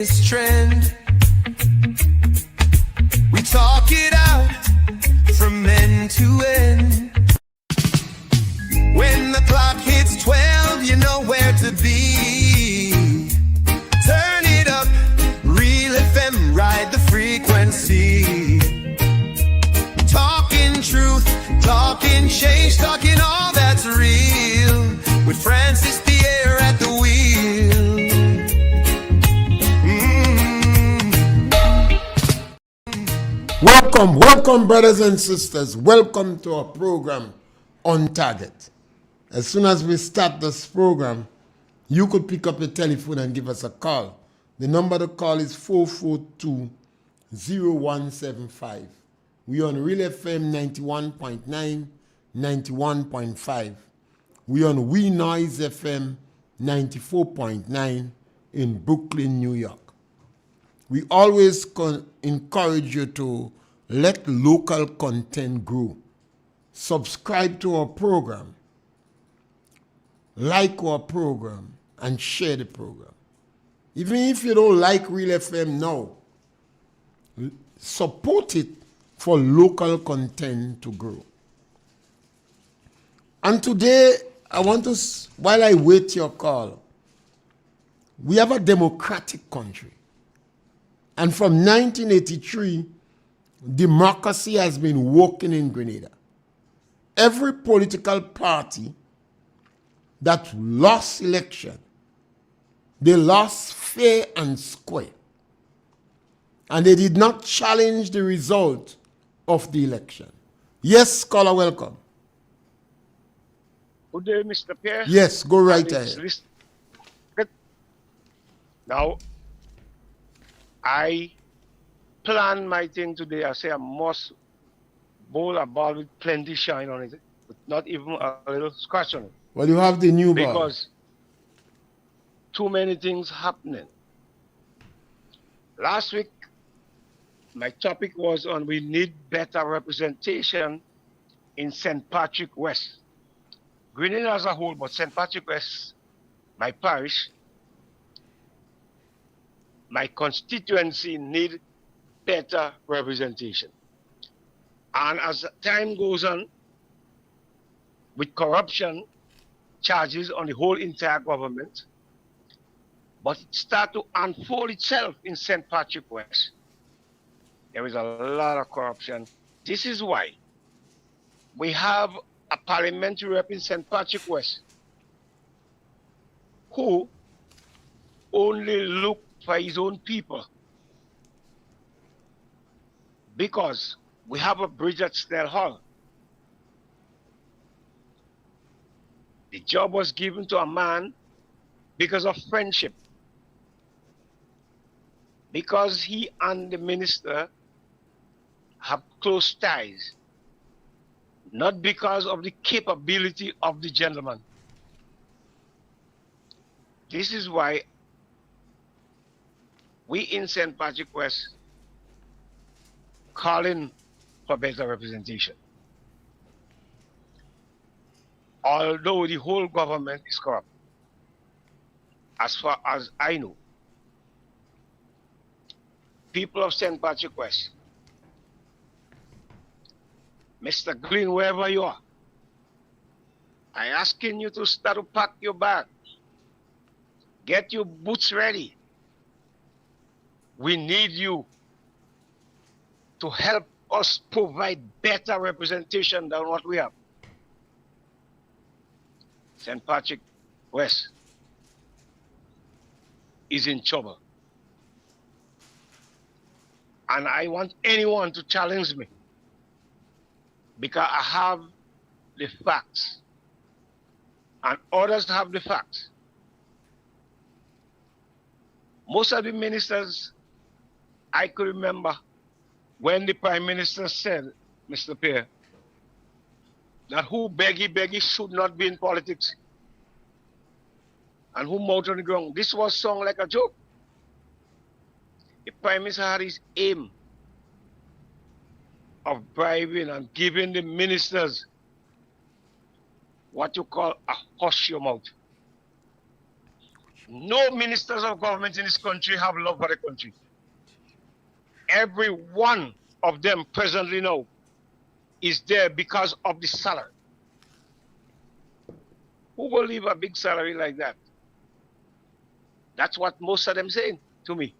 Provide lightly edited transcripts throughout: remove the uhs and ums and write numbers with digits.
This trend, we talk it out from end to end. When the clock hits 12, you know where to be. Turn it up, Real FM, ride the frequency. Talking truth, talking change, talking all that's real. With Francis Pierre at the wheel. Welcome, brothers and sisters. Welcome to our program, On Target. As soon as we start this program, you could pick up your telephone and give us a call. The number to call is 442-0175. We're on Real FM 91.9, 91.5. We're on We Noise FM 94.9 in Brooklyn, New York. We always encourage you to let local content grow. Subscribe to our program, like our program, and share the program. Even if you don't like Real FM now, support it for local content to grow. And today, I want to, while I wait your call, we have a democratic country. And from 1983, democracy has been working in Grenada. Every political party that lost election, they lost fair and square. And they did not challenge the result of the election. Yes, caller, welcome. Good day, Mr. Pierre. Yes, go right ahead. Now, I plan my thing today. I say I must bowl a ball with plenty shine on it, but not even a little scratch on it. Well, you have the new ball. Because too many things happening. Last week, my topic was on we need better representation in St. Patrick West. Grenada as a whole, but St. Patrick West, my parish, my constituency need better representation. And as time goes on, with corruption charges on the whole entire government, but it starts to unfold itself in St. Patrick West. There is a lot of corruption. This is why we have a parliamentary rep in St. Patrick West who only look for his own people, because we have a bridge at Snell Hall. The job was given to a man because of friendship, because he and the minister have close ties, not because of the capability of the gentleman. This is why we in St. Patrick West calling for better representation. Although the whole government is corrupt, as far as I know, people of St. Patrick West, Mr. Green, wherever you are, I'm asking you to start to pack your bag. Get your boots ready. We need you to help us provide better representation than what we have. St. Patrick West is in trouble. And I want anyone to challenge me, because I have the facts and others have the facts. Most of the ministers, I could remember when the Prime Minister said, Mr. Pierre, that who beggy should not be in politics, and who mouth on the ground. This was sung like a joke. The Prime Minister had his aim of bribing and giving the ministers what you call a hush your mouth. No ministers of government in this country have love for the country. Every one of them presently now is there because of the salary. Who will leave a big salary like that? That's what most of them saying to me.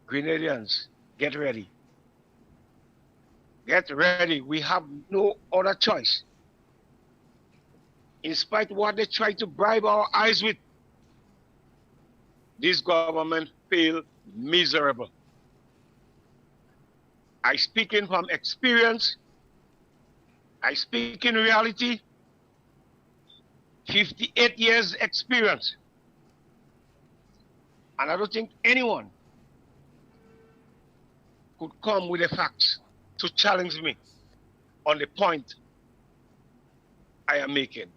Grenadians, get ready. Get ready. We have no other choice. In spite of what they try to bribe our eyes with, this government failed miserable. I speak in from experience. I speak in reality. 58 years experience. And I don't think anyone could come with the facts to challenge me on the point I am making.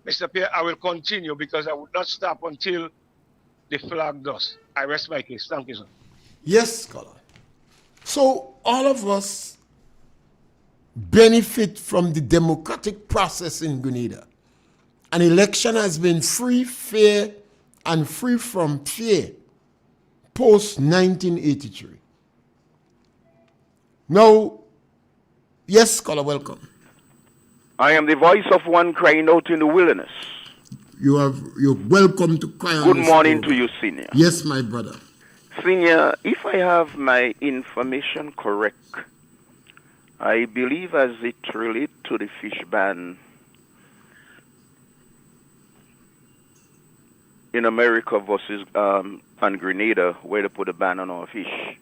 Mr. Pierre, I will continue because I would not stop until the flag does. I rest my case. Thank you, sir. Yes, scholar. So all of us benefit from the democratic process in Grenada. An election has been free, fair, and free from fear post-1983. Now, yes, scholar, welcome. I am the voice of one crying out in the wilderness. You're welcome to cry on Good this morning program. to you, Senior. Yes, my brother. Senior, if I have my information correct, I believe as it relates to the fish ban in America versus and Grenada, where they put a ban on our fish.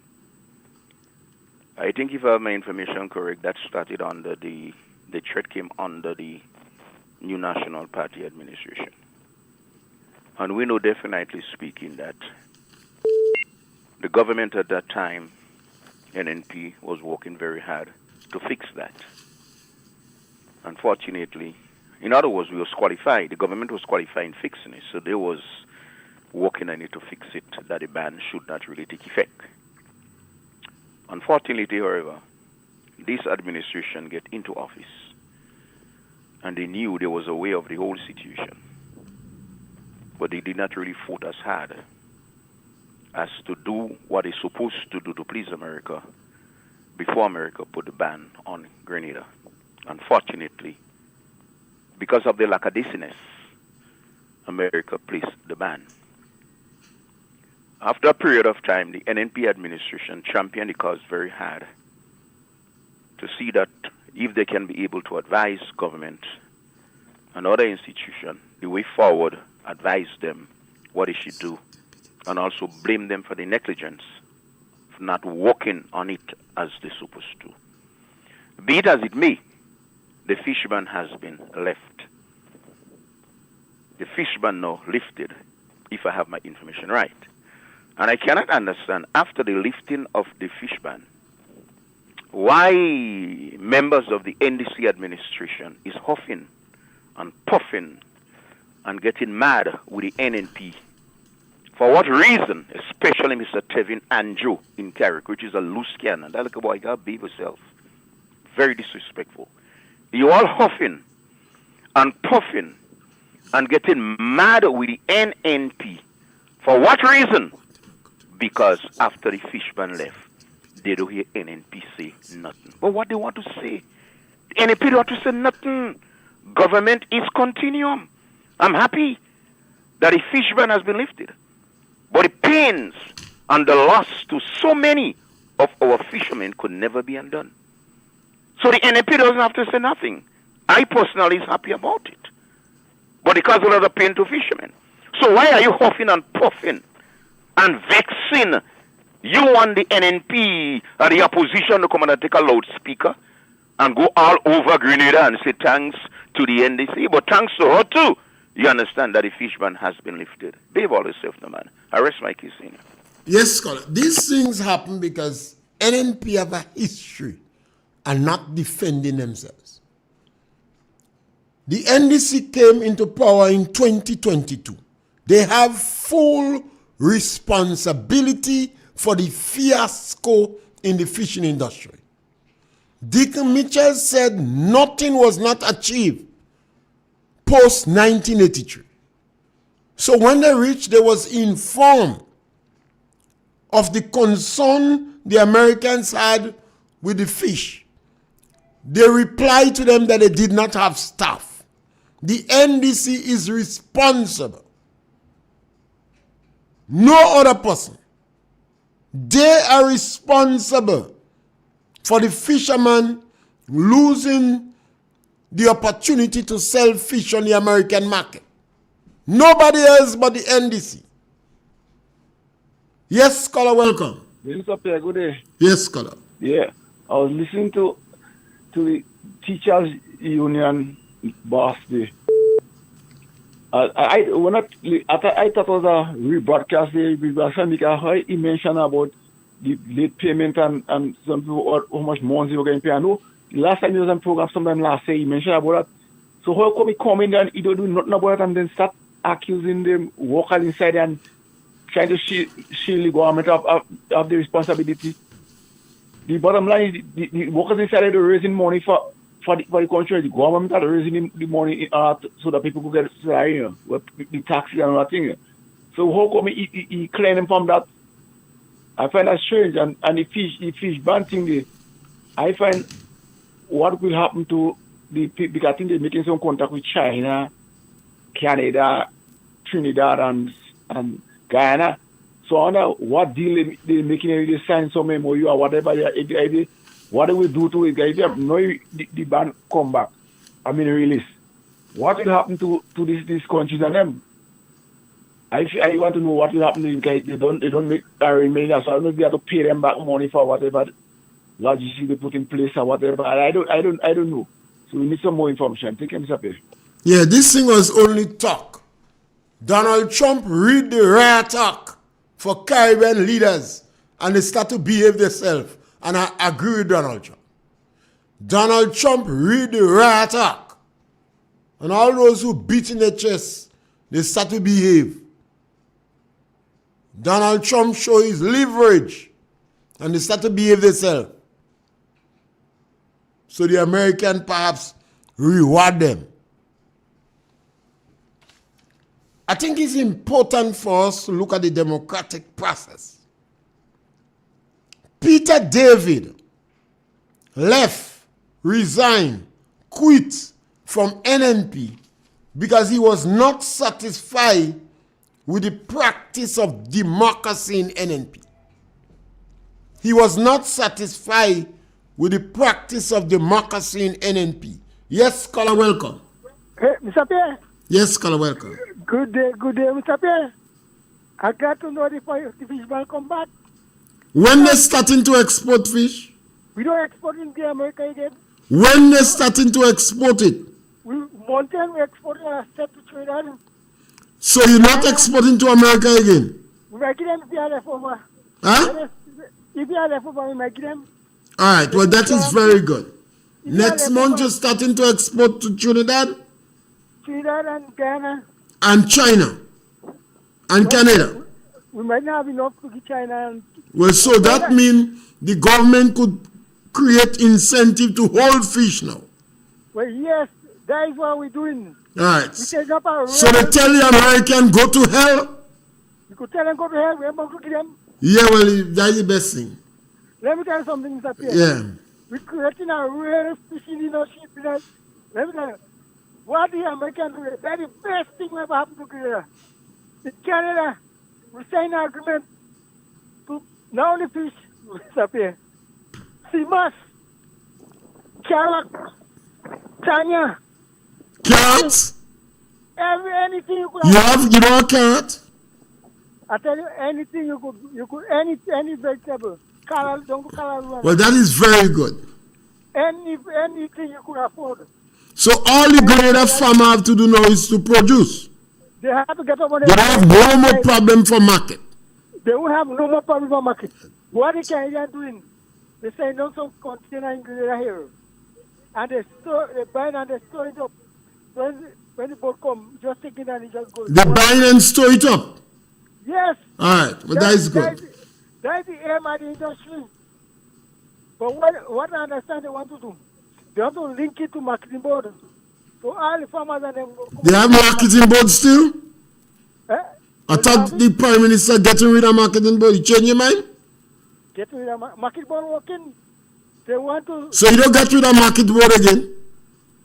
I think if I have my information correct, that started under the threat came under the new National Party administration. And we know definitely speaking that the government at that time, NNP, was working very hard to fix that. Unfortunately, in other words, we was qualified. The government was qualified in fixing it, so they was working on it to fix it, that the ban should not really take effect. Unfortunately, however, this administration get into office, and they knew there was a way of the whole situation, but they did not really fought as hard as to do what they're supposed to do to please America before America put the ban on Grenada. Unfortunately, because of the lackadaisicness, America placed the ban. After a period of time, the NNP administration championed the cause very hard to see that if they can be able to advise government and other institutions the way forward, advise them what they should do, and also blame them for the negligence for not working on it as they're supposed to. Be it as it may, the fish ban has been left. The fish ban now lifted, if I have my information right. And I cannot understand, after the lifting of the fish ban, why members of the NDC administration is huffing and puffing and getting mad with the NNP. For what reason? Especially Mr. Tevin Andrew in Carrick, which is a loose cannon. That little boy got behave himself. Very disrespectful. You all huffing and puffing and getting mad with the NNP. For what reason? Because after the fish ban left, they don't hear NNP say nothing. But what they want to say? The NNP don't want to say nothing. Government is continuum. I'm happy that the fish ban has been lifted. But the pains and the loss to so many of our fishermen could never be undone. So the NNP doesn't have to say nothing. I personally is happy about it. But it causes a lot of pain to fishermen. So why are you huffing and puffing and vexing? You want the NNP and the opposition to come and take a loudspeaker and go all over Grenada and say thanks to the NDC, but thanks to her too. You understand that the fish ban has been lifted. Behave all yourself, no man. I rest my case, Senior. Yes, scholar. These things happen because NNP have a history and not defending themselves. The NDC came into power in 2022. They have full responsibility for the fiasco in the fishing industry. Deacon Mitchell said nothing was not achieved post 1983. So when they reached, they was informed of the concern the Americans had with the fish. They replied to them that they did not have staff. The NDC is responsible. No other person. They are responsible for the fishermen losing the opportunity to sell fish on the American market. Nobody else but the NDC. Yes, scholar, welcome. Mr. Pierre, good day. Yes, scholar. Yeah, I was listening to the teachers union boss day. I thought it was a rebroadcast because he mentioned about the late payment and some people how much money they were going to pay. I know last time he was on program, sometime last year, he mentioned about that. So how come he come in and he don't do nothing about it and then start accusing them, workers inside and trying to shield the government of the responsibility? The bottom line is the workers inside are raising money for the country. The government are raising the money so that people could get salary, the taxes and all that thing. So how come he claim from that? I find that strange. And the fish ban thing, I find what will happen to the people, because I think they're making some contact with China, Canada, Trinidad, and Guyana. So I wonder what deal they're making, they sign some MOU or whatever. What do we do to it? If you have the ban come back, release, what will happen to these countries and them? I want to know what will happen to them guys. They don't make remain. So I don't know if they have to pay them back money for whatever logistics they put in place or whatever. I don't know. So we need some more information. Take care, Mr. Pierre. Yeah, this thing was only talk. Donald Trump read the riot talk for Caribbean leaders and they start to behave themselves. And I agree with Donald Trump. Donald Trump read the riot talk. And all those who beat in their chest, they start to behave. Donald Trump show his leverage and they start to behave themselves. So the American perhaps reward them. I think it's important for us to look at the democratic process. Peter David left, resigned, quit from NNP because he was not satisfied with the practice of democracy in NNP. He was not satisfied with the practice of democracy in NNP. Yes, scholar, welcome. Hey, Mr. Pierre. Yes, scholar, welcome. Good day, Mr. Pierre. I got to know if the fish will come back. When they're starting to export fish? We don't export into America again. When they're starting to export it? We export a step to Trinidad. So you're not exporting to America again? We might give them if they are left over. Huh? If they are left over, we might give them. All right, well, that is very good. Next month, you're starting to export to Trinidad? Trinidad and Guyana. And China? And Canada? We might not have enough to give China. And well, so that means the government could create incentive to hold fish now. Well, yes, that is what we're doing. All right. We take up our So they tell the American, go to hell? You could tell them go to hell. We're about to give them. Yeah, well, that's the best thing. Let me tell you something, Mr. Pierre. Yeah. We're creating a real fishing industry. Let me tell you, what the Americans do, that's the best thing ever happened to Canada. In Canada, we signed an agreement to not only fish, Mr. Pierre, sea bass, carrot, tanya, Carrots? anything you could You know a carrot? I tell you, anything you could any vegetable. Well, that is very good. Anything you could afford. So all the Grenada farmer have to do now is to produce. They have to get over there. They don't have no more problem for market. They will have no more problem for market. What the Canadians doing? They say no some container in Grenada here. And they buy and they store it up. When the boat come, just take it and it just goes. They buy and store it up? Yes. All right, well, that is good. That's the aim of the industry. But what I understand they want to do, they want to link it to marketing board. So all the farmers and them... They have marketing board still? Eh? I thought the Prime Minister getting rid of marketing board. You change your mind? Get rid of market board working. They want to. So you don't get rid of market board again?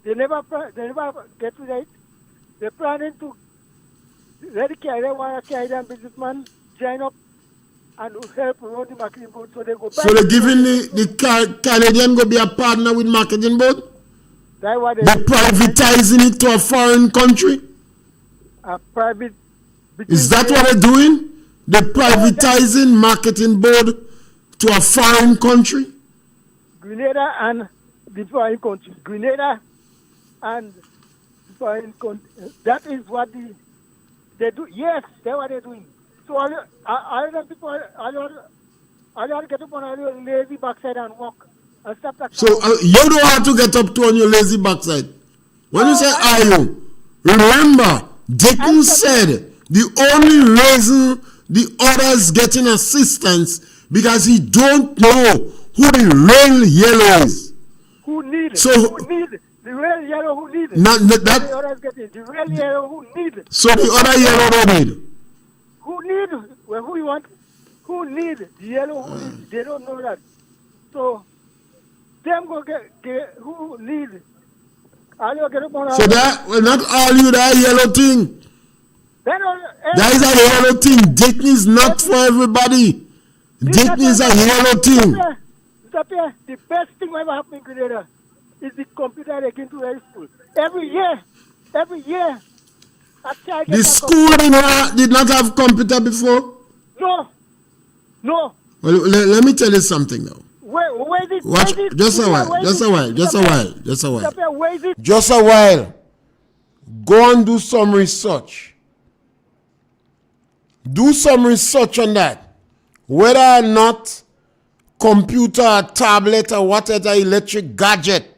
They never get rid of it. They're planning to let the carrier want to carry them businessman join up and help run the marketing board so they go back. So they're giving the Canadian go be a partner with marketing board? That's what They're privatizing it to a foreign country? a private. Is that what they're doing? They're privatizing marketing board to a foreign country? Grenada and the foreign country. Grenada and the foreign country. That is what they do. Yes, that's what they're doing. So all the people, all you get up on your lazy backside and walk and stop that. So you don't have to get up to on your lazy backside. When you say are you, remember, Dickens said the only reason the others getting assistance because he don't know who the real yellow is. Who need it? So who need it? The real yellow who need it? that, The others get it. The real yellow who need it? so the other yellow don't need. Who need it? Well, who you want? Who need it? The yellow who need it? They don't know that. So them go get who need it. All you get up on. So that will not all you that yellow thing. That is a yellow thing. Dickney is not for everybody. Dickney is a yellow thing. Mr. Pierre, the best thing ever happened in Grenada is the computer they get to high school. Every year, a child The gets a school did not have computer before. No. Well, let me tell you something now. Where is it? Watch, where is it? just a while. Mr. Pierre, where is it? Just a while. Go and do some research. Do some research on that. Whether or not computer, tablet, or whatever electric gadget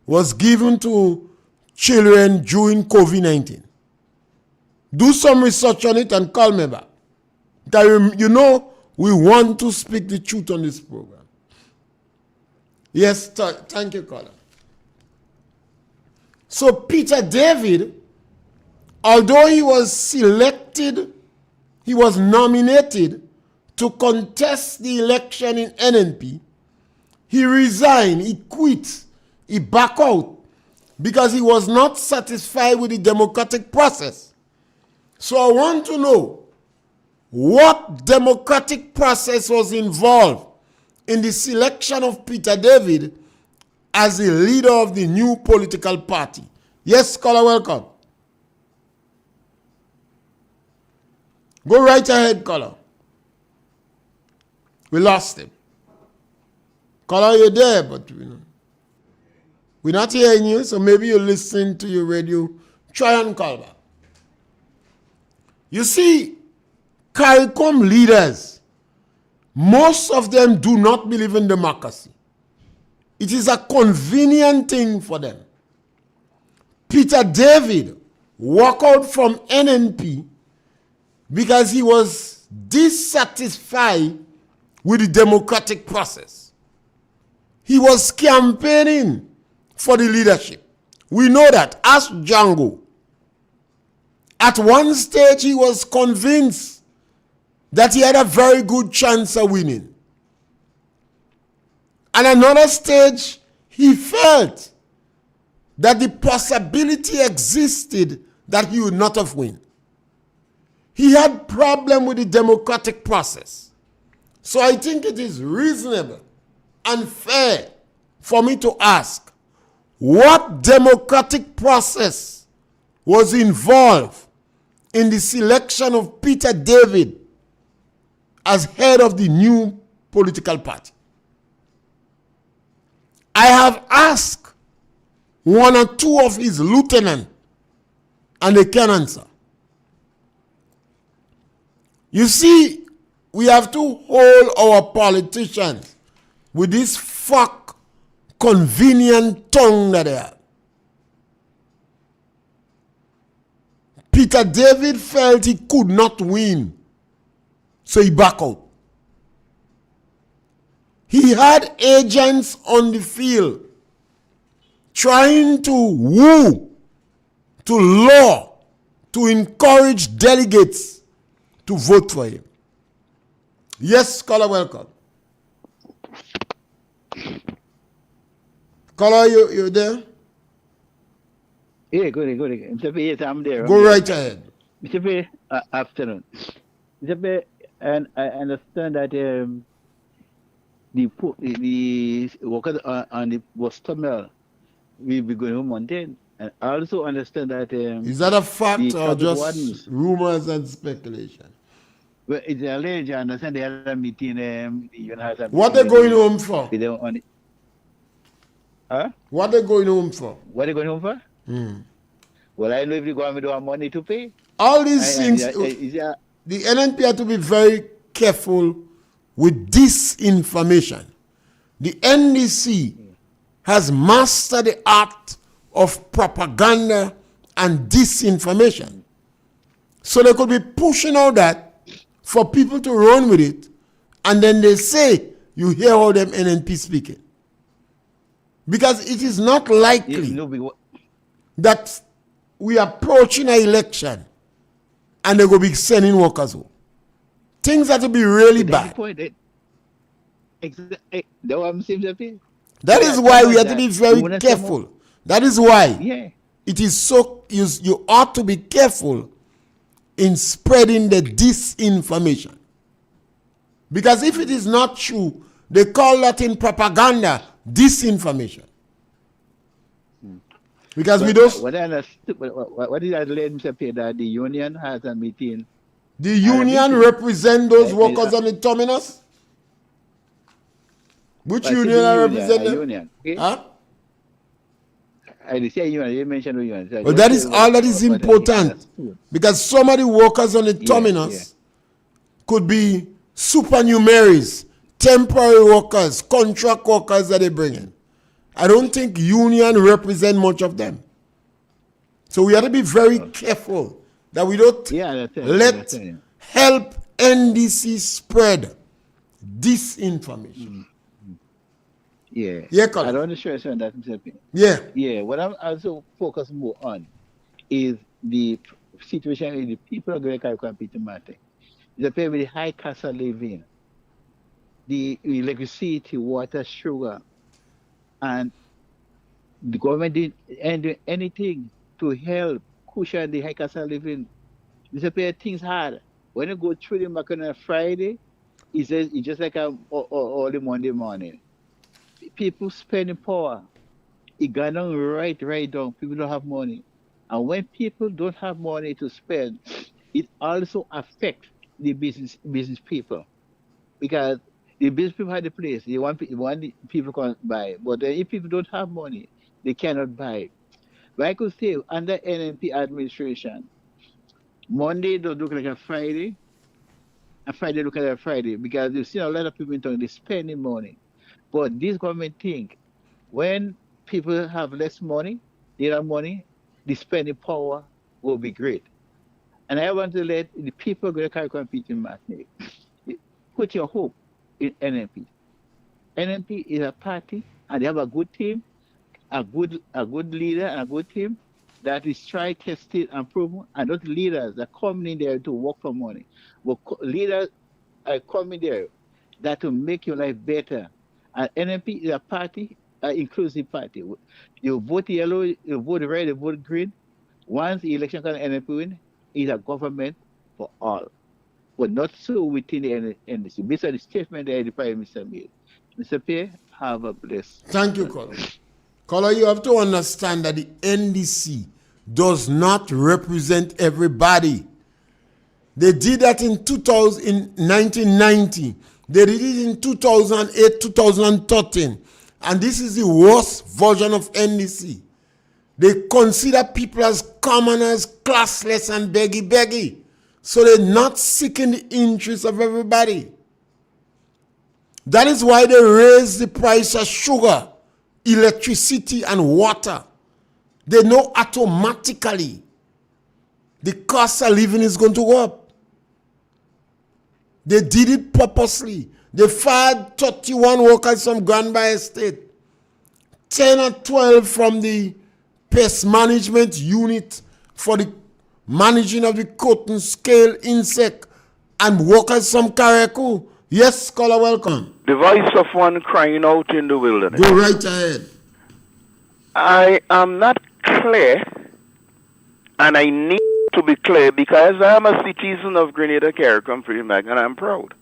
was given to children during COVID-19. Do some research on it and call me back. You know, we want to speak the truth on this program. Yes, thank you, caller. So Peter David, although he was selected, he was nominated to contest the election in NNP, he resigned, he quit, he backed out because he was not satisfied with the democratic process. So I want to know what democratic process was involved in the selection of Peter David as the leader of the new political party. Yes, caller, welcome. Go right ahead, caller. We lost him. Caller, you're there, but we're not hearing you, so maybe you're listening to your radio. Try and call back. You see, CARICOM leaders, most of them do not believe in democracy. It is a convenient thing for them. Peter David walked out from NNP because he was dissatisfied with the democratic process. He was campaigning for the leadership. We know that. Ask Django. At one stage, he was convinced that he had a very good chance of winning. At another stage, he felt that the possibility existed that he would not have won. He had problem with the democratic process. So I think it is reasonable and fair for me to ask, what democratic process was involved in the selection of Peter David as head of the new political party? I have asked one or two of his lieutenants, and they can answer. You see, we have to hold our politicians with this fuck convenient tongue that they have. Peter David felt he could not win, so he backed out. He had agents on the field trying to woo, to lure, to encourage delegates to vote for him. Yes, caller, welcome. Caller, you there? Yeah, good. Mr. P, yes, I'm there. Go right ahead. Mr. P, afternoon. Mr. P, and I understand that the workers on the Boston Mill will be going home on 10. And I also understand that Is that a fact the or traffic just wardens, rumors and speculation? well, it's alleged. I understand they had a meeting. The union has a What meeting they going home for? with them on it. Huh? What they going home for? What are they going home for? Well, I know if the government don't have money to pay. All these things, Yeah. the NNP have to be very careful with disinformation. The NDC has mastered the art of propaganda and disinformation. So they could be pushing out that for people to run with it, and then they say, you hear all them NNP speaking. Because it is not likely that we are approaching an election and they will be sending workers home. Things have to be really bad. That is why we have to be very careful. That is why it is so, you ought to be careful in spreading the disinformation. Because if it is not true, they call that in propaganda disinformation. Because we don't. What did I learn, Mr. Pierre, that the union has a meeting? The union represent those workers on the terminus? Which union are representing? Union. Okay? Huh? I say union, you mentioned the union. So well, that is all that is important. Because some of the workers on the terminus could be supernumeraries, temporary workers, contract workers that they bring in. I don't think union represent much of them. So we have to be very careful that we don't let help NDC spread disinformation. Yeah. Yeah, I Colin. don't understand that, Mr. P. Yeah. Yeah. What I'm also focused more on is the situation with the people of the Caribbean matter. It's a very high cost of living, the electricity, water, sugar, and the government didn't do anything to help cushion the high cost of living. Mr. P, things hard. When you go through the market on a Friday, it's just like all the Monday morning. People spending power. It got down right down. People don't have money. And when people don't have money to spend, it also affects the business people. Because the business people have the place. They want people can buy. But if people don't have money, they cannot buy. But I could say under NNP administration, Monday don't look like a Friday, and Friday look like a Friday, because you've seen a lot of people in town, they spending money. But this government think when people have less money, they have money, the spending power will be great. And I want to let the people go to compete in Martinique. Put your hope in NNP. NNP is a party, and they have a good team, a good leader, and a good team that is tried, tested, and proven. And those leaders that come in there to work for money. But leaders are coming there that will make your life better. And NNP is a party, an inclusive party. You vote yellow, you vote red, you vote green. Once the election comes, NNP win, it's a government for all. But not so within the NDC. Based on the statement that the Prime Minister made. Mr. Pierre, have a blessed. Thank you, Colin. Colin, you have to understand that the NDC does not represent everybody. They did that in 1990. They did it in 2008, 2013. And this is the worst version of NDC. They consider people as commoners, classless, and beggy. So they're not seeking the interests of everybody. That is why they raise the price of sugar, electricity, and water. They know automatically the cost of living is going to go up. They did it purposely. They fired 31 workers from Granby Estate, 10 or 12 from the pest management unit for the managing of the cotton scale insect and workers from Carriacou. Yes, caller, welcome. The voice of one crying out in the wilderness. Go right ahead. I am not clear, and I need to be clear because I am a citizen of Grenada, Carriacou, Freeman, and I'm proud.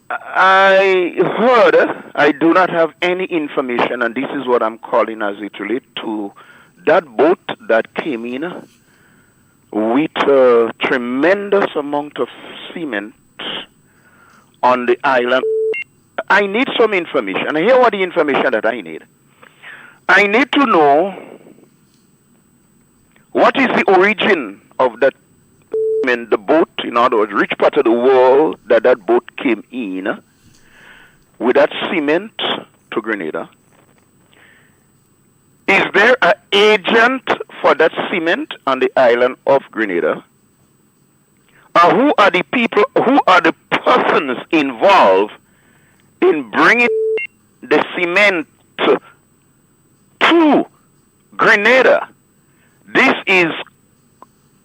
I heard, I do not have any information, and this is what I'm calling as it relates to that boat that came in with a tremendous amount of cement on the island. I need some information. Here what the information that I need. I need to know what is the origin of that the boat, in other words, which part of the world that boat came in with that cement to Grenada. Is there an agent for that cement on the island of Grenada? Who are the people, who are the persons involved in bringing the cement to Grenada? This is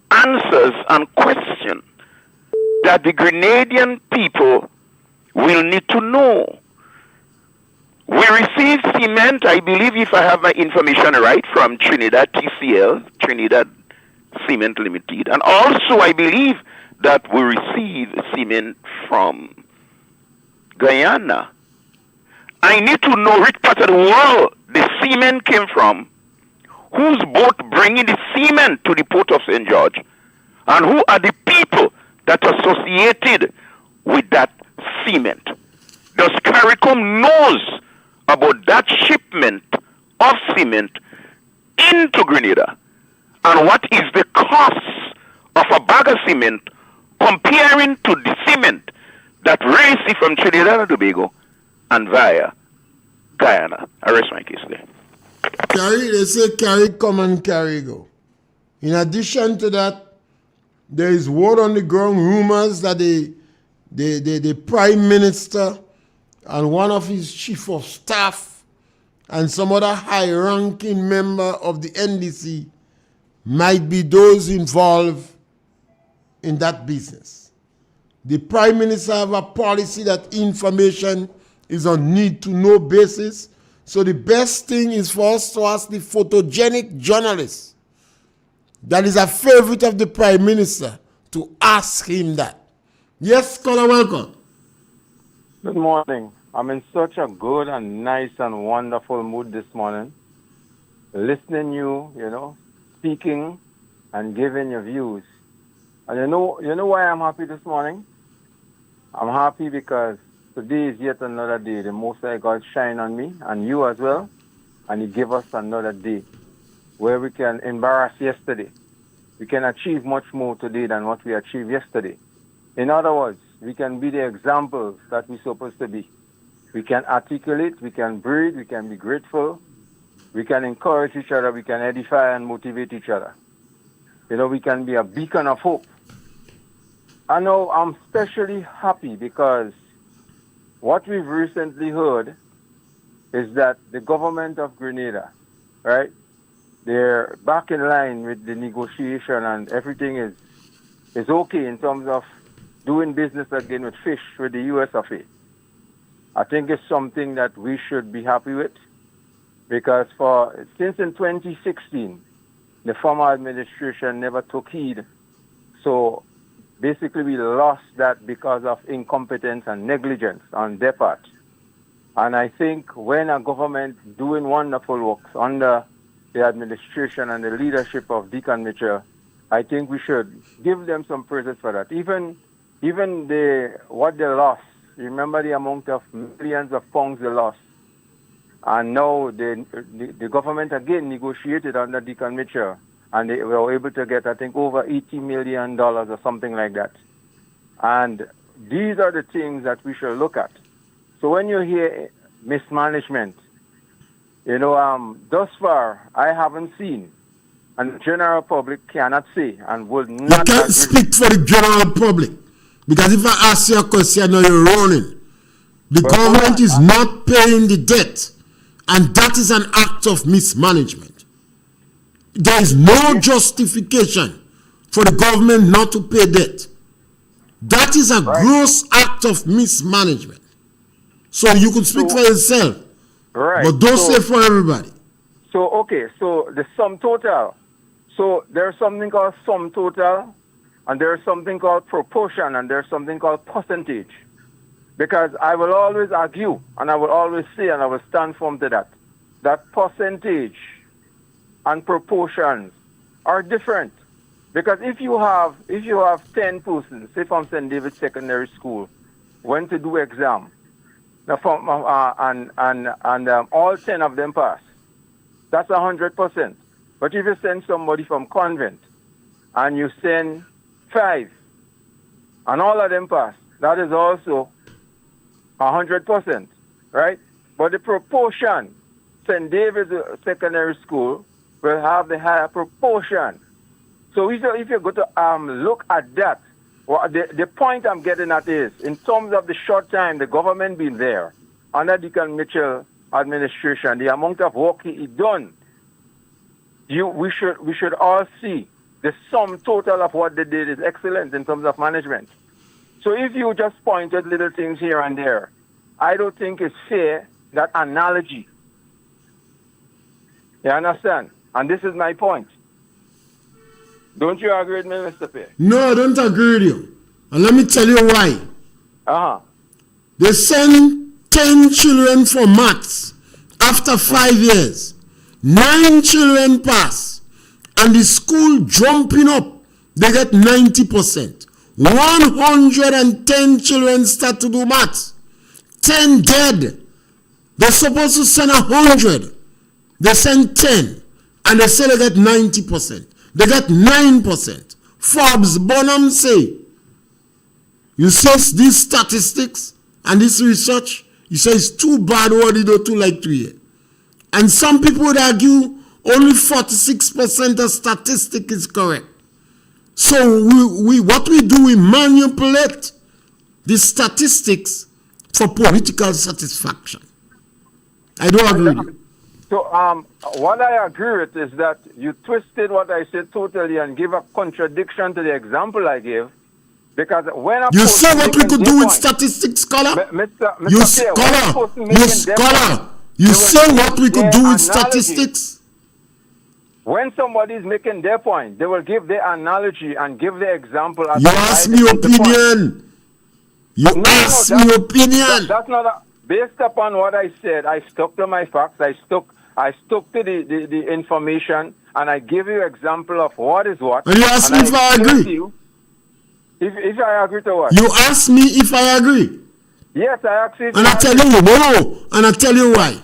answers and questions that the Grenadian people will need to know. We received cement, I believe, if I have my information right, from Trinidad TCL, Trinidad Cement Limited. And also, I believe that we received cement from Guyana. I need to know which part of the world the cement came from, whose boat bringing the cement to the port of St. George, and who are the people that are associated with that cement. Does CARICOM knows about that shipment of cement into Grenada? And what is the cost of a bag of cement comparing to the cement that raised from Trinidad and Tobago and via Guyana? I rest my case there. They say carry come and carry go. In addition to that, there is word on the ground, rumors that the Prime Minister and one of his chief of staff and some other high-ranking member of the NDC might be those involved in that business. The Prime Minister have a policy that information is on need-to-know basis. So the best thing is for us to ask the photogenic journalist that is a favorite of the Prime Minister to ask him that. Yes, caller, welcome. Good morning. I'm in such a good and nice and wonderful mood this morning. Listening you, speaking and giving your views. And you know why I'm happy this morning? I'm happy because today is yet another day. The Most High God shine on me and you as well. And He give us another day where we can embarrass yesterday. We can achieve much more today than what we achieved yesterday. In other words, we can be the examples that we're supposed to be. We can articulate, we can breathe, we can be grateful, we can encourage each other, we can edify and motivate each other. We can be a beacon of hope. I know I'm especially happy because what we've recently heard is that the government of Grenada, right, they're back in line with the negotiation and everything is okay in terms of doing business again with fish with the US of A. I think it's something that we should be happy with because since in 2016, the former administration never took heed. So basically we lost that because of incompetence and negligence on their part. And I think when a government doing wonderful works under the administration and the leadership of Deacon Mitchell, I think we should give them some praises for that. Even what they lost, remember the amount of millions of pounds they lost. And now the government again negotiated under Deacon Mitchell and they were able to get, I think, over $80 million or something like that. And these are the things that we should look at. So when you hear mismanagement, thus far, I haven't seen, and the general public cannot say and would not. You can't speak for the general public, because if I ask you a question, now you're running. The government is not paying the debt, and that is an act of mismanagement. There is no justification for the government not to pay debt. That is a Right. gross act of mismanagement. So you could speak for yourself, Right. but don't So- say for everybody. So, okay, so the sum total. So there's something called sum total, and there's something called proportion, and there's something called percentage. Because I will always argue, and I will always say, and I will stand firm to that percentage and proportions are different. Because if you have 10 persons, say from St. David's Secondary School, went to do exam, now and all 10 of them pass, that's 100%. But if you send somebody from convent and you send 5 and all of them pass, that is also 100%, right? But the proportion, St. David's Secondary School will have the higher proportion. So if you go to look at that, well, the point I'm getting at is, in terms of the short time the government been there, under Deacon Mitchell administration, the amount of work he done, we should all see the sum total of what they did is excellent in terms of management. So if you just pointed little things here and there, I don't think it's fair, that analogy. You understand? And this is my point. Don't you agree with me, Mr. Pierre? No, I don't agree with you. And let me tell you why. Uh-huh. They send 10 children for maths. After 5 years, 9 children pass. And the school jumping up, they get 90%. 110 children start to do maths. 10 dead. They're supposed to send 100. They send 10. And they say they get 90%. They get 9%. Forbes Bonham say, you say these statistics and this research, you say it's too bad what they don't like to hear. And some people would argue only 46% of statistic is correct. So what we do, we manipulate the statistics for political satisfaction. I don't agree with you. So what I agree with is that you twisted what I said totally and give a contradiction to the example I gave. Because when a You person say what we making could their do with point- statistics, scholar? Mr. You Pierre, when a scholar, person you making their scholar. point, You they will say give what we could their do with analogy. statistics? When somebody is making their point, they will give their analogy and give their example. As You to why ask they me make the point. opinion. You ask me opinion. That's not based upon what I said. I stuck to my facts. I stuck to the information, and I give you example of what is what. And you ask me if I explain agree. to you if I agree to what? You ask me if I agree. Yes, I ask you. If And I tell you no. And I tell you why.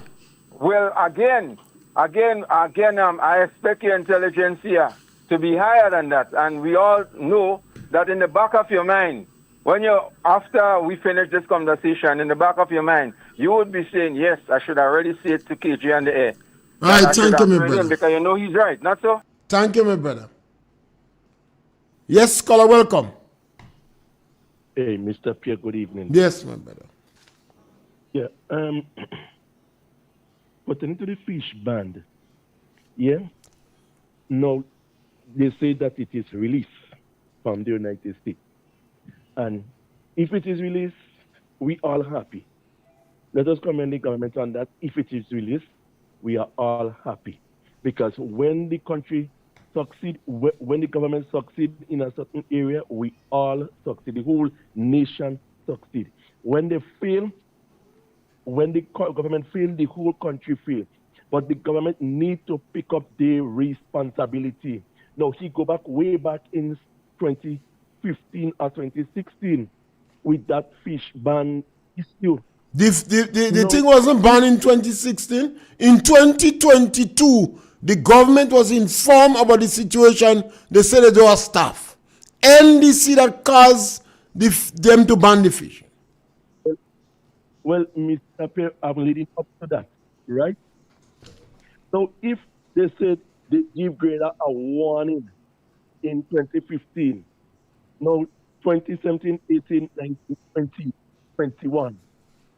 Well, again, I expect your intelligence here to be higher than that. And we all know that in the back of your mind, after we finish this conversation, in the back of your mind, you would be saying, yes, I should already say it to KJ on the air. All right, I should thank you, my agree with him brother. because you know he's right, not so? Thank you, my brother. Yes, scholar, welcome. Hey, Mr. Pierre, good evening. Yes, my brother. Yeah, pertaining to the fish band, yeah, now they say that it is released from the United States. And if it is released, we all happy. Let us commend the government on that. If it is released, we are all happy. Because when the country succeed, when the government succeed in a certain area, we all succeed. The whole nation succeed. When they fail, when the government fail, the whole country fails. But the government need to pick up their responsibility. Now, he go way back in 2015 or 2016 with that fish ban issue. The thing wasn't banned in 2016. In 2022, the government was informed about the situation. They said that there was staff. NDC that caused them to ban the fish. Well, Mr. Pierre, I'm leading up to that, right? So if they said they give Grader a warning in 2015, now 2017, 18, 19, 20, 21,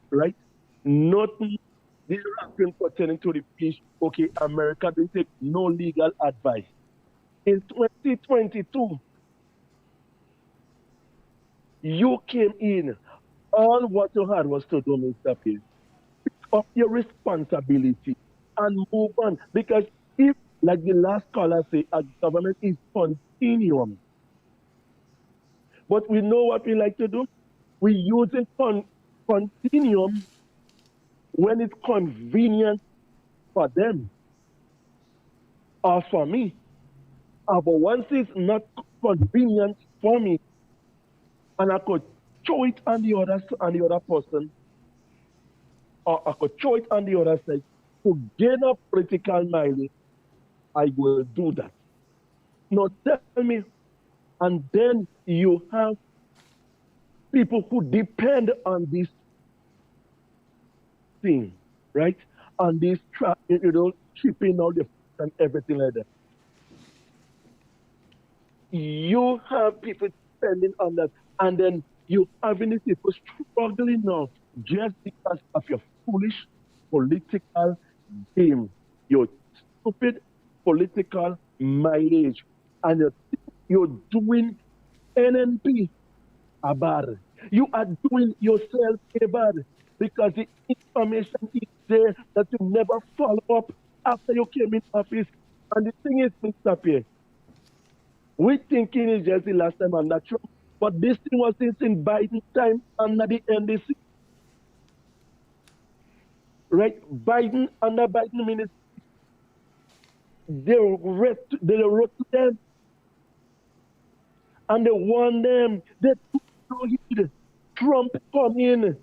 right? Nothing they happened pertaining to the fish. Okay, America didn't take no legal advice. In 2022, You came in. All what you had was to do, Mr. Pierre, of your responsibility and move on. Because if, like the last caller say, a government is continuum, but we know what we like to do. We use it continuum when it's convenient for them or for me. But once it's not convenient for me, and I could throw it on the other person, or I could throw it on the other side to gain a political mileage, I will do that. Now tell me, and then you have people who depend on this thing, right? On this shipping all the food and everything like that. You have people depending on that, and then you having these people struggling now just because of your foolish political game, your stupid political mileage, and you're doing NNP a bad. You are doing yourself a bad because the information is there that you never follow up after you came in office. And the thing is, Mr. Pierre, we thinking it's just the last time under Trump, but this thing was since in Biden time under the NDC. Right? Under Biden ministry, they wrote to them and they warned them. They took no heed. Trump come in.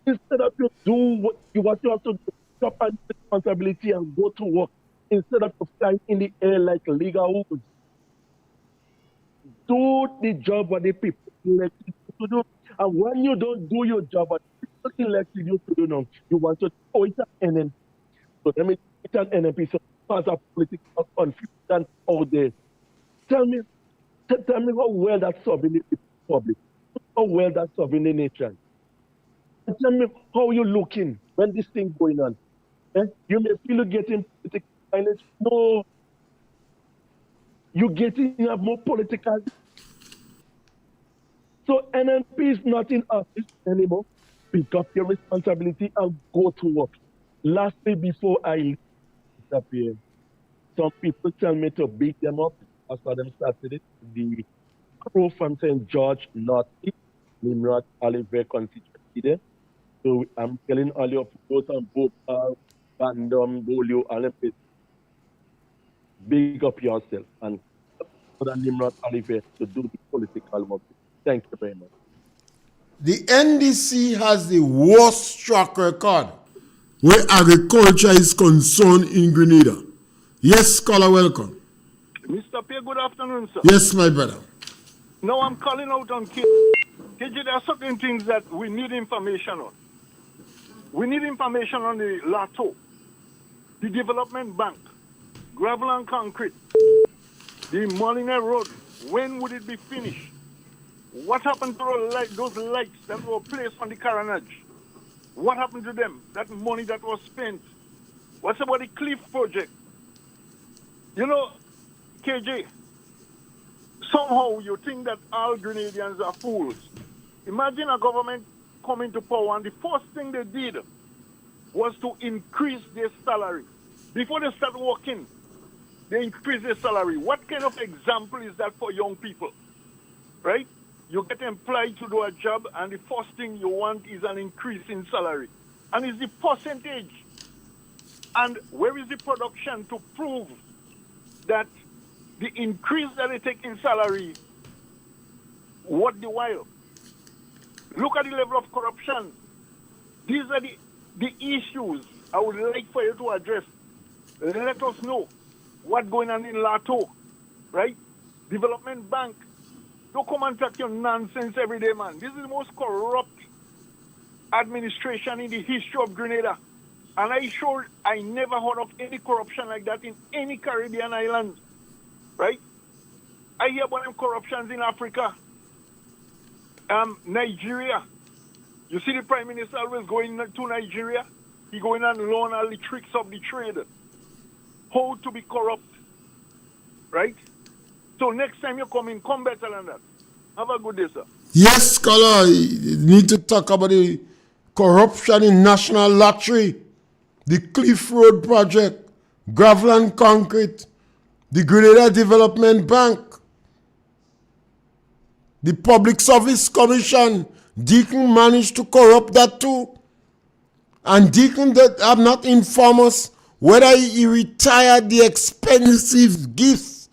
Instead of you do what you have to do, stop and responsibility and go to work. Instead of flying in the air like legal hoods. Do the job what the people elected you to do. And when you don't do your job what the people elected you to do now, you want to throw it an NNP. So let me it's an NNP so cause of political confusion out there. Tell me how well that's serving the public, how well that's serving the nation. And tell me how you looking when this thing going on. You may feel you're getting political violence. No. You're getting more political. So NNP is not in office anymore. Pick up your responsibility and go to work. Lastly, before I leave, Mr. Pierre, some people tell me to beat them up. I saw them started it. The crew from St. George, North East, Nimrod, Oliver constituency there. So I'm telling all your people on Bhopal, Bandom, Bolio, Olympics, big up yourself and for the Nimrod Oliver to do the political work. Thank you very much. The NDC has the worst track record where agriculture is concerned in Grenada. Yes, scholar, welcome. Mr. Pierre, good afternoon, sir. Yes, my brother. Now I'm calling out on KJ. KJ, there are certain things that we need information on. We need information on the LATO, the development bank, gravel and concrete, the Molyneux Road. When would it be finished? What happened to those lights that were placed on the carronage? What happened to them? That money that was spent? What's about the Cliff project? You know, KJ, somehow you think that all Grenadians are fools. Imagine a government coming to power and the first thing they did was to increase their salary. Before they start working, they increase their salary. What kind of example is that for young people? Right? You get employed to do a job and the first thing you want is an increase in salary. And it's the percentage. And where is the production to prove that the increase that they take in salary worth the while? Look at the level of corruption. These are the issues I would like for you to address. Let us know what's going on in LATO, right? Development Bank. Don't come and talk your nonsense every day, man. This is the most corrupt administration in the history of Grenada. And I never heard of any corruption like that in any Caribbean island, right? I hear about them corruptions in Africa. Nigeria. You see the Prime Minister always going to Nigeria. He going and learn all the tricks of the trade. How to be corrupt, right? So next time you come in, come better than that. Have a good day, sir. Yes, scholar, you need to talk about the corruption in National Lottery, the Cliff Road project, gravel and concrete, the Grenada Development Bank, the Public Service Commission. Deacon managed to corrupt that too. And Deacon that have not informed us whether he retired the expensive gifts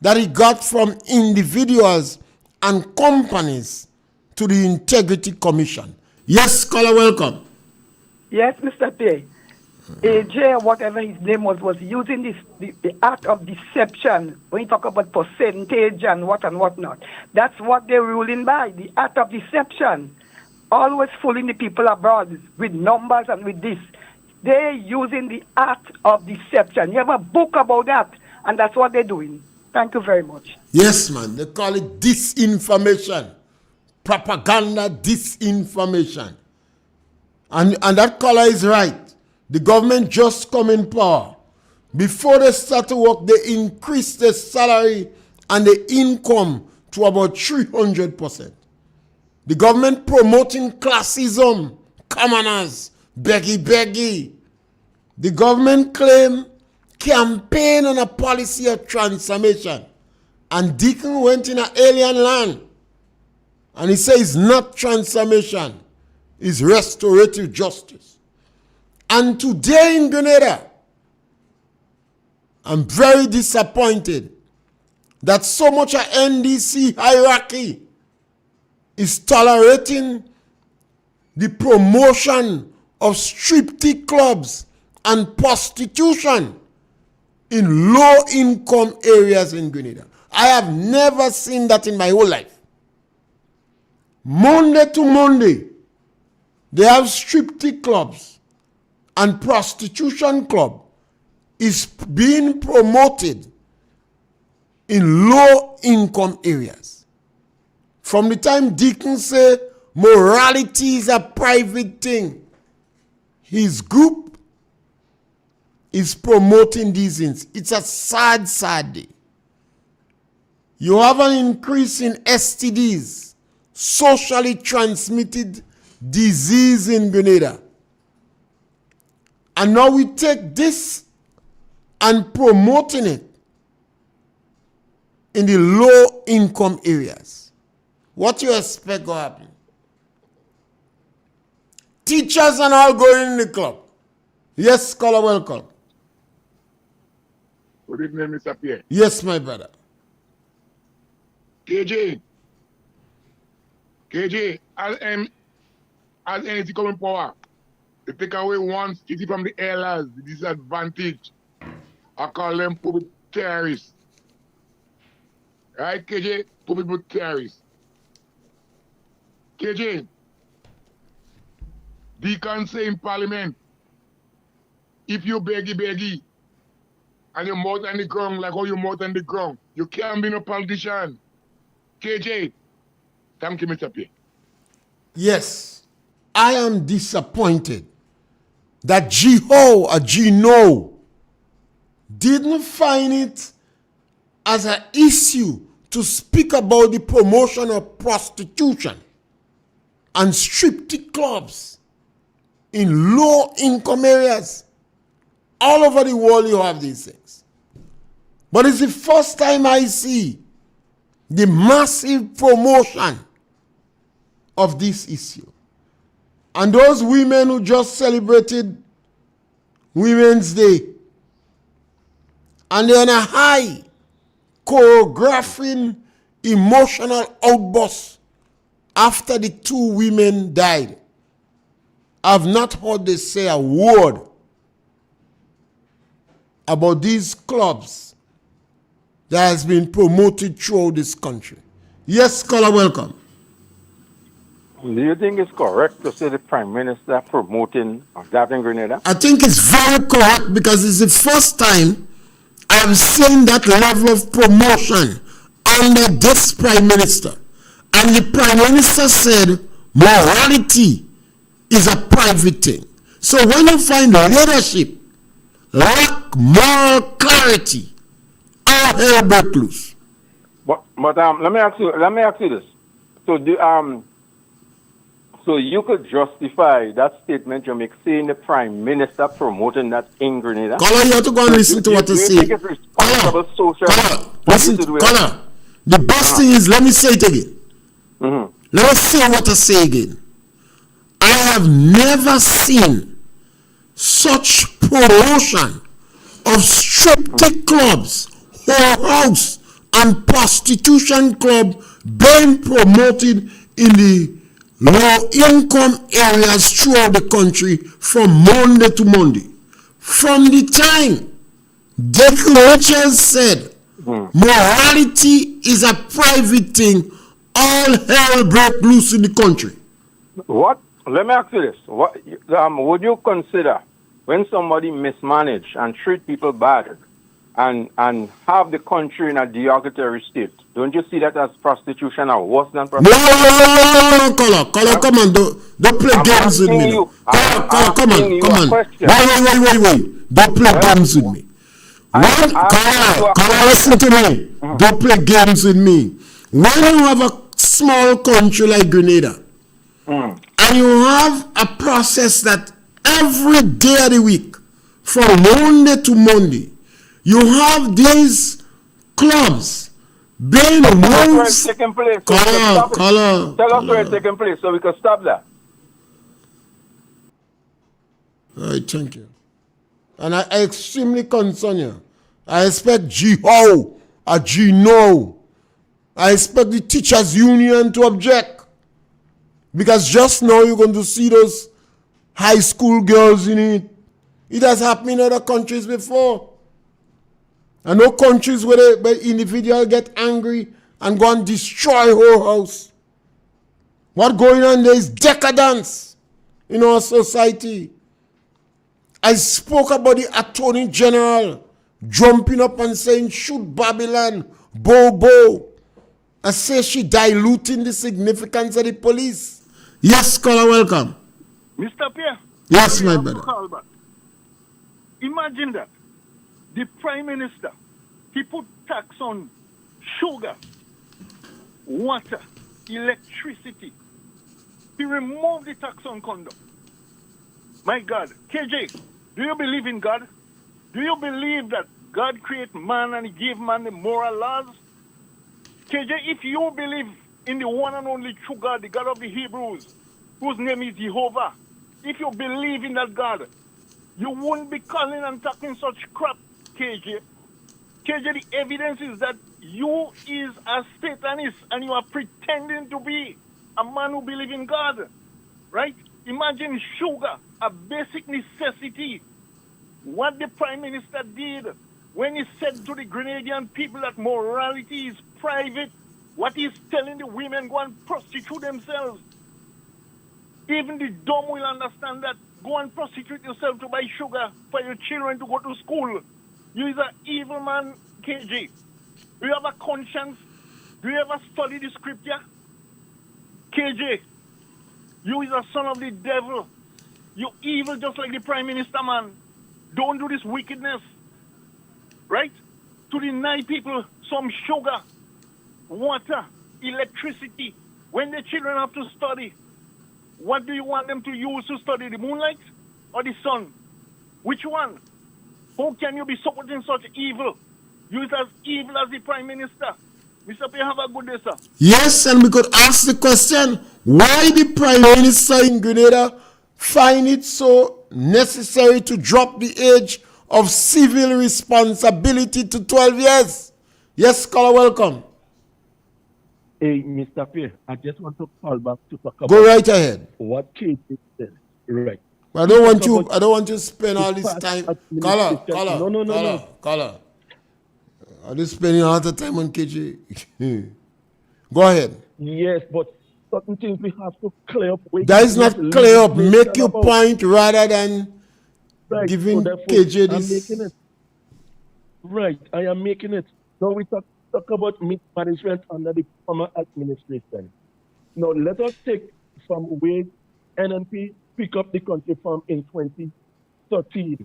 that he got from individuals and companies to the Integrity Commission. Yes, scholar, welcome. Yes, Mr. Pierre. AJ, whatever his name was using the art of deception when you talk about percentage and whatnot. That's what they're ruling by, the art of deception. Always fooling the people abroad with numbers and with this. They're using the art of deception. You have a book about that, and that's what they're doing. Thank you very much. Yes, man. They call it disinformation. Propaganda, disinformation. And that caller is right. The government just come in power. Before they start to work, they increase the salary and the income to about 300%. The government promoting classism, commoners, beggy. The government claim campaign on a policy of transformation. And Deacon went in an alien land. And he says not transformation, it's restorative justice. And today in Grenada, I'm very disappointed that so much of NDC hierarchy is tolerating the promotion of striptease clubs and prostitution in low-income areas in Grenada. I have never seen that in my whole life. Monday to Monday, they have striptease clubs and prostitution club is being promoted in low-income areas. From the time Deacon say morality is a private thing, his group is promoting these things. It's a sad day. You have an increase in STDs, socially transmitted disease in Grenada. And now we take this and promoting it in the low-income areas. What you expect will happen? Teachers and all going in the club. Yes, scholar, welcome. Good evening, Mr. Pierre. Yes, my brother. KJ, as anything come in power, they take away one city from the areas, the disadvantage. I call them public terrorists. Right, KJ? Public terrorists. KJ, Deacon say in Parliament, if you beggy, and your mouth on the ground like how you mouth on the ground, you can't be no politician. KJ, thank you, Mr. Pierre. Yes, I am disappointed that G-Ho or G-No didn't find it as an issue to speak about the promotion of prostitution and striptease clubs in low-income areas. All over the world you have these things. But it's the first time I see the massive promotion of this issue. And those women who just celebrated Women's Day, and they're on a high, choreographing emotional outbursts after the two women died. I've not heard they say a word about these clubs that has been promoted throughout this country. Yes, scholar, welcome. Do you think it's correct to say the Prime Minister promoting that in Grenada? I think it's very correct because it's the first time I've seen that level of promotion under this Prime Minister. And the Prime Minister said morality is a private thing. So when you find leadership lack moral clarity, all hell break loose. But let me ask you this. So you could justify that statement you make saying the Prime Minister promoting that in Grenada? Color, you have to go and listen to what to say. Do you think it's responsible social? Listen, Color. The best thing is, let me say it again. Let me say what I say again. I have never seen such promotion of striptease clubs, whorehouse, and prostitution club being promoted in the low-income areas throughout the country from Monday to Monday. From the time Dick Richards said, morality is a private thing, all hell broke loose in the country. What? Let me ask you this. What would you consider when somebody mismanage and treat people bad and have the country in a derogatory state? Don't you see that as prostitution or worse than prostitution? No, Color, come on, don't play games with me. Color, come on. Wait. Don't play games with me. Color, listen to me. Don't play games with me. When you have a small country like Grenada, and you have a process that every day of the week, from Monday to Monday, you have these clubs being moved. Color. Tell us where it's taking place so we can stop that. All right, thank you. And I extremely concern you. I expect G-Ho or G-No. I expect the teachers' union to object. Because just now you're going to see those high school girls in it. It has happened in other countries before. I know countries where individuals get angry and go and destroy whole house. What's going on there is decadence in our society. I spoke about the Attorney General jumping up and saying, shoot Babylon, Bobo. I say she diluting the significance of the police. Yes, caller, welcome. Mr. Pierre. Yes, my brother. Imagine that. The Prime Minister, he put tax on sugar, water, electricity. He removed the tax on condom. My God. KJ, do you believe in God? Do you believe that God created man and he gave man the moral laws? KJ, if you believe in the one and only true God, the God of the Hebrews, whose name is Jehovah, if you believe in that God, you wouldn't be calling and talking such crap, KJ. KJ, the evidence is that you is a Satanist and you are pretending to be a man who believes in God, right? Imagine sugar, a basic necessity. What the Prime Minister did when he said to the Grenadian people that morality is private, what he's telling the women, go and prostitute themselves. Even the dumb will understand that. Go and prostitute yourself to buy sugar for your children to go to school. You is an evil man, KJ. Do you have a conscience? Do you ever study the scripture? KJ, you is a son of the devil. You evil just like the Prime Minister, man. Don't do this wickedness. Right? To deny people some sugar, water, electricity, when the children have to study. What do you want them to use to study, the moonlight or the sun? Which one? How can you be supporting such evil? You is as evil as the Prime Minister. Mr. Pierre, have a good day, sir. Yes, and we could ask the question, why the Prime Minister in Grenada find it so necessary to drop the age of civil responsibility to 12 years? Yes, caller, welcome. Hey, Mr. Pierre, I just want to call back to talk about. Go right ahead. What KJ said. Right. I don't want you to spend all this time. Caller. Are you spending a lot of time on KJ? Go ahead. Yes, but certain things we have to clear up. That is not clear up. Make your point rather than giving KJ this. I'm making it. Right, I am making it. So we talk about mismanagement under the former administration. Now, let us take from where NNP pick up the country from in 2013.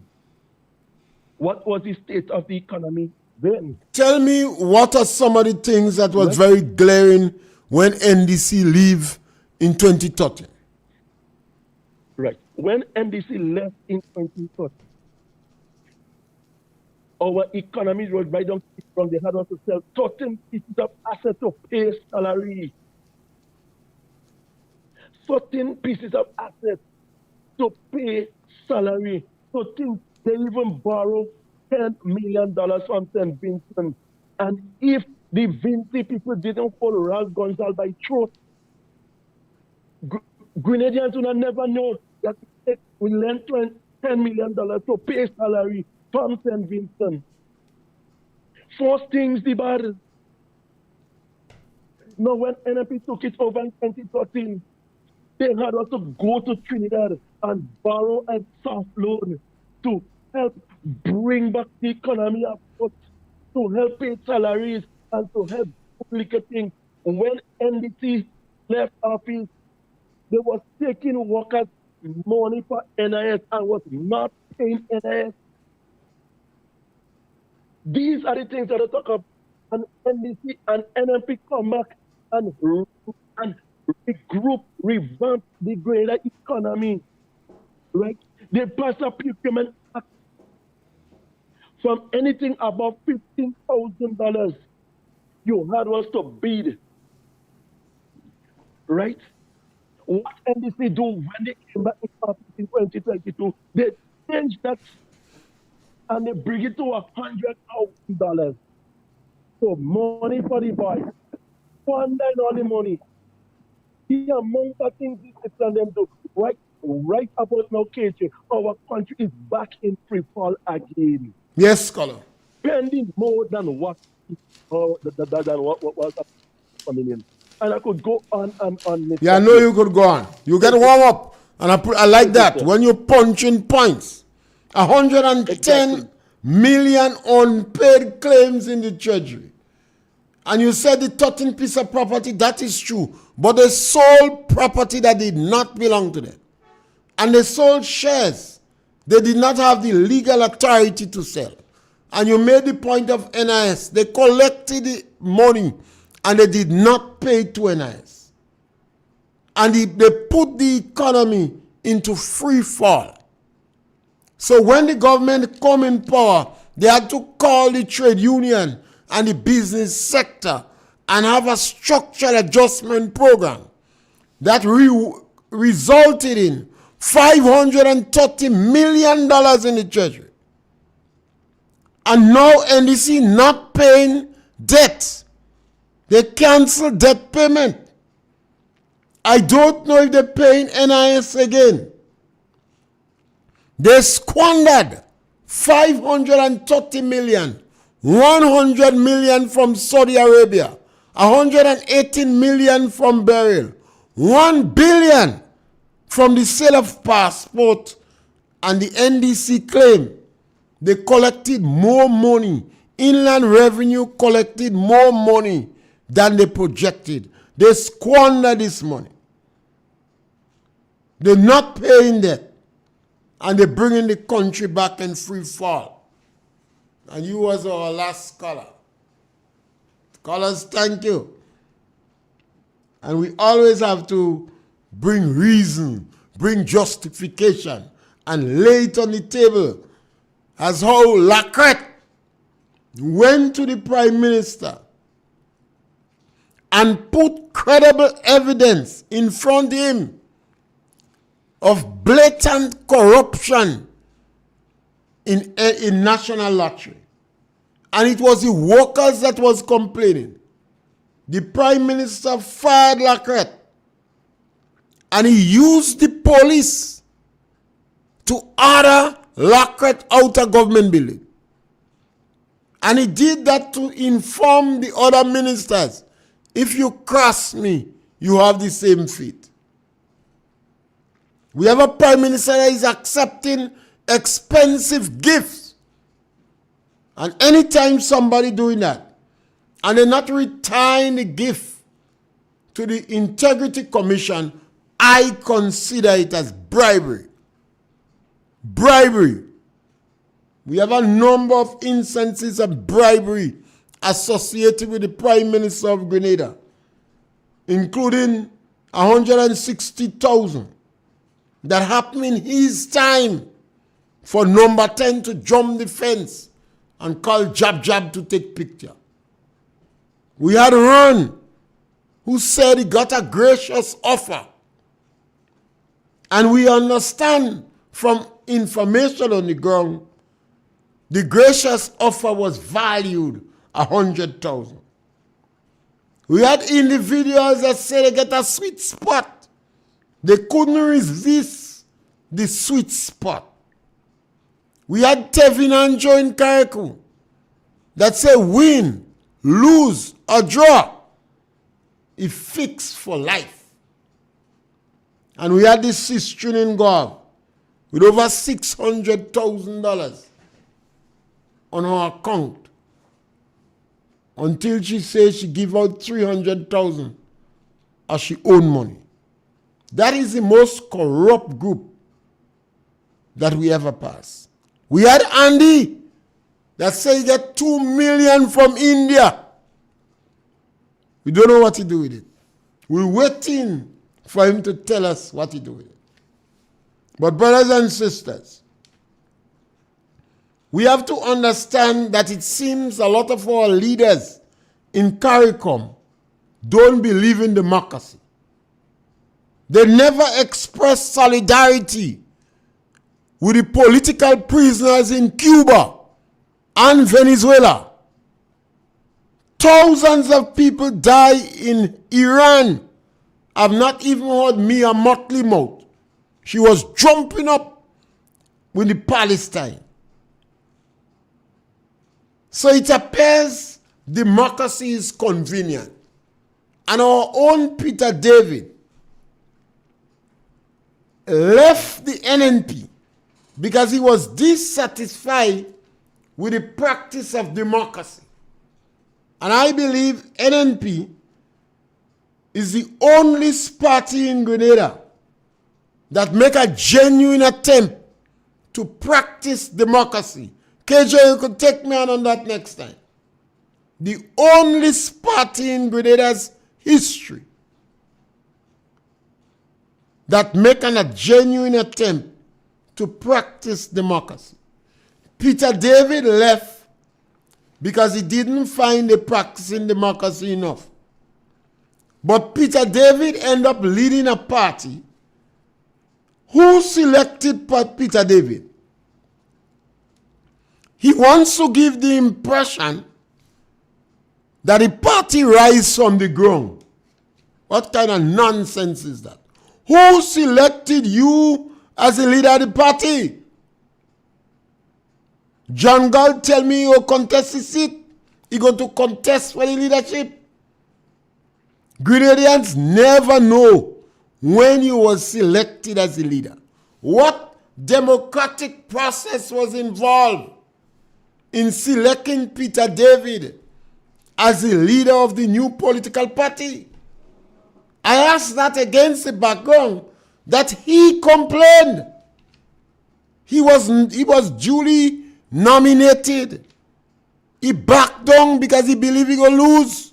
What was the state of the economy then? Tell me what are some of the things that was very glaring when NDC leave in 2013. Right. When NDC left in 2013, our economy was right down from they had to sell 13 pieces of assets to pay salary. 13 pieces of assets to pay salary. So think they even borrow $10 million from St. Vincent. And if the Vinci people didn't follow Ralph Gonzalez by throat, Grenadians would never know that we lent $10 million to pay salary from St. Vincent. First things the bad. Now when NMP took it over in 2013, they had us to go to Trinidad and borrow a soft loan to help bring back the economy up, to help pay salaries and to help duplicate things. When NDC left office, they was taking workers' money for NIS and was not paying NIS. These are the things that I talk about. And NDC and NMP come back and regroup, revamp the greater economy. Right? They pass a procurement act from anything above $15,000. You had us to bid. Right? What NDC do when they came back in 2022? They changed that and they bring it to $100,000. So money for the boy. Fund all the money. The amount of things they tell them to right about now, KJ, our country is back in free fall again. Yes, scholar. Spending more than what was coming in. And I could go on and on. Yeah, I know you could go on. You get warm up. And I like that. When you punch in points. 110 million unpaid claims in the treasury. And you said the 13 piece of property, that is true. But they sold property that did not belong to them. And they sold shares. They did not have the legal authority to sell. And you made the point of NIS. They collected the money and they did not pay to NIS. And they put the economy into free fall. So when the government come in power, they had to call the trade union and the business sector and have a structural adjustment program that resulted in $530 million in the treasury. And now NDC not paying debt. They canceled debt payment. I don't know if they're paying NIS again. They squandered $530 million, $100 million from Saudi Arabia, $118 million from Beryl, $1 billion from the sale of passport, and the NDC claim they collected more money. Inland Revenue collected more money than they projected. They squandered this money. They're not paying that. And they're bringing the country back in free fall. And you was our last scholar. Scholars, thank you. And we always have to bring reason, bring justification, and lay it on the table. As how Lacrette went to the Prime Minister and put credible evidence in front of him of blatant corruption in national lottery. And it was the workers that was complaining. The Prime Minister fired Lacrette and he used the police to order Lacrette out of government building. And he did that to inform the other ministers, if you cross me, you have the same fate. We have a Prime Minister that is accepting expensive gifts. And anytime somebody doing that, and they're not returning the gift to the Integrity Commission, I consider it as bribery. Bribery. We have a number of instances of bribery associated with the Prime Minister of Grenada. including 160,000 that happened in his time for number 10 to jump the fence and call Jab Jab to take picture. We had Ron, who said he got a gracious offer. And we understand from information on the ground, the gracious offer was valued 100,000. We had individuals that said they get a sweet spot. They couldn't resist the sweet spot. We had Tevin and Joe in Carriacou that say win, lose, or draw. It's fixed for life. And we had this sister in Gov with over $600,000 on her account until she says she give out $300,000 as she own money. That is the most corrupt group that we ever passed. We had Andy that said he got $2 million from India. We don't know what he do with it. We're waiting for him to tell us what he do with it. But brothers and sisters, we have to understand that it seems a lot of our leaders in CARICOM don't believe in democracy. They never express solidarity with the political prisoners in Cuba and Venezuela. Thousands of people die in Iran. I've not even heard Mia Motley mouth. She was jumping up with the Palestine. So it appears democracy is convenient. And our own Peter David left the NNP because he was dissatisfied with the practice of democracy. And I believe NNP is the only party in Grenada that make a genuine attempt to practice democracy. KJ, you could take me on that next time. The only party in Grenada's history that make a genuine attempt to practice democracy. Peter David left because he didn't find the practicing democracy enough. But Peter David ended up leading a party. Who selected Peter David? He wants to give the impression that the party rise from the ground. What kind of nonsense is that? Who selected you as the leader of the party? John Gall tell me he will contest the seat. He going to contest for the leadership. Grenadians never know when you was selected as the leader. What democratic process was involved in selecting Peter David as the leader of the new political party? I ask that against the background that he complained. He was duly nominated. He backed down because he believed he going to lose.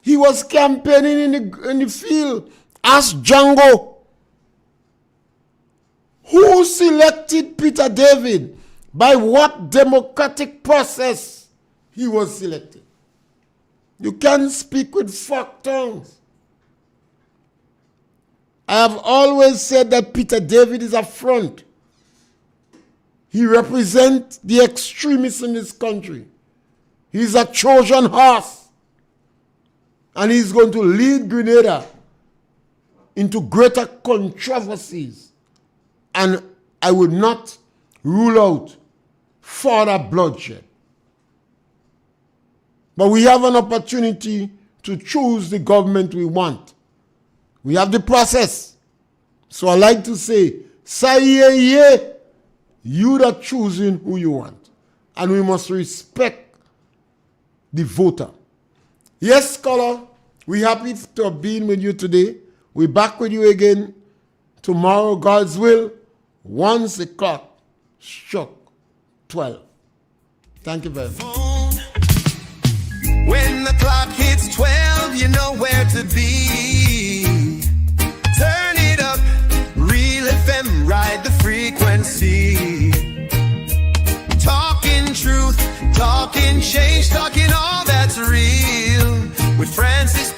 He was campaigning in the field as Django. Who selected Peter David? By what democratic process he was selected? You can't speak with forked tongues. I have always said that Peter David is a front. He represents the extremists in this country. He's a Trojan horse. And he's going to lead Grenada into greater controversies. And I would not rule out further bloodshed. But we have an opportunity to choose the government we want. We have the process. So I like to say, say you that choosing who you want. And we must respect the voter. Yes, scholar, we're happy to have been with you today. We're back with you again tomorrow, God's will, once the clock struck 12. Thank you very much. When the clock hits 12, you know where to be. Turn it up, Real FM, ride the frequency. Talking truth, talking change, talking all that's real with Francis